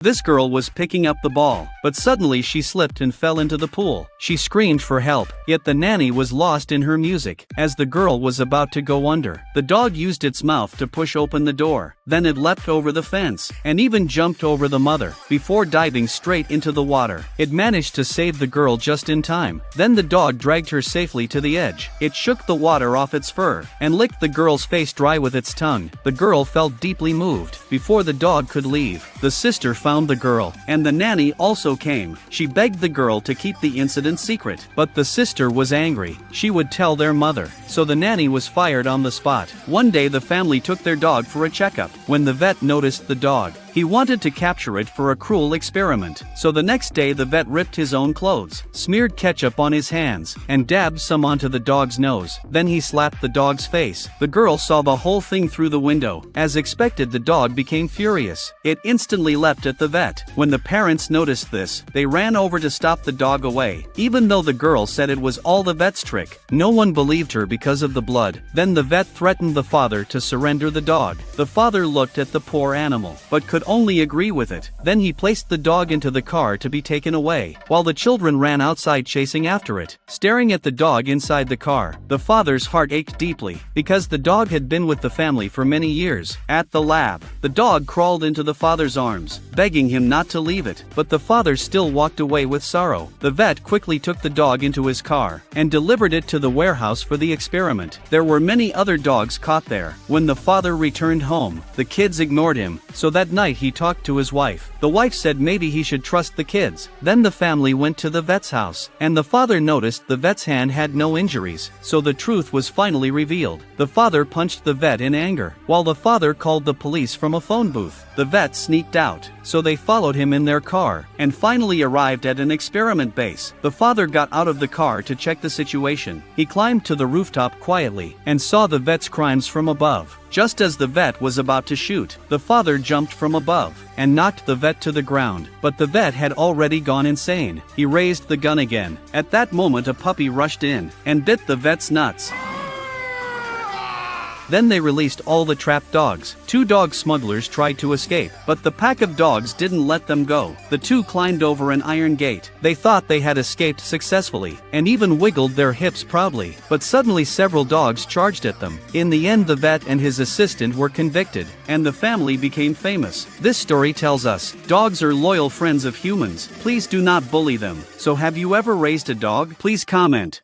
This girl was picking up the ball, but suddenly she slipped and fell into the pool. She screamed for help, yet the nanny was lost in her music. As the girl was about to go under, the dog used its mouth to push open the door. Then it leapt over the fence, and even jumped over the mother, before diving straight into the water. It managed to save the girl just in time. Then the dog dragged her safely to the edge. It shook the water off its fur, and licked the girl's face dry with its tongue. The girl felt deeply moved. Before the dog could leave, the sister found the girl, and the nanny also came. She begged the girl to keep the incident secret, but the sister was angry. She would tell their mother, so the nanny was fired on the spot. One day the family took their dog for a checkup. When the vet noticed the dog, he wanted to capture it for a cruel experiment. So the next day the vet ripped his own clothes, smeared ketchup on his hands, and dabbed some onto the dog's nose. Then he slapped the dog's face. The girl saw the whole thing through the window. As expected, the dog became furious. It instantly leapt at the vet. When the parents noticed this, they ran over to stop the dog away. Even though the girl said it was all the vet's trick, no one believed her because of the blood. Then the vet threatened the father to surrender the dog. The father looked at the poor animal, but could only agree with it. Then he placed the dog into the car to be taken away, while the children ran outside chasing after it. Staring at the dog inside the car, the father's heart ached deeply, because the dog had been with the family for many years. At the lab, the dog crawled into the father's arms, begging him not to leave it, but the father still walked away with sorrow. The vet quickly took the dog into his car, and delivered it to the warehouse for the experiment. There were many other dogs caught there. When the father returned home, the kids ignored him, so that night he talked to his wife. The wife said maybe he should trust the kids. Then the family went to the vet's house, and the father noticed the vet's hand had no injuries, so the truth was finally revealed. The father punched the vet in anger, while the father called the police from a phone booth. The vet sneaked out, so they followed him in their car, and finally arrived at an experiment base. The father got out of the car to check the situation. He climbed to the rooftop quietly, and saw the vet's crimes from above. Just as the vet was about to shoot, the father jumped from above, and knocked the vet to the ground, but the vet had already gone insane. He raised the gun again. At that moment a puppy rushed in, and bit the vet's nuts. Then they released all the trapped dogs. 2 dog smugglers tried to escape, but the pack of dogs didn't let them go. The 2 climbed over an iron gate. They thought they had escaped successfully, and even wiggled their hips proudly, but suddenly several dogs charged at them. In the end, the vet and his assistant were convicted, and the family became famous. This story tells us, dogs are loyal friends of humans. Please do not bully them. So have you ever raised a dog? Please comment.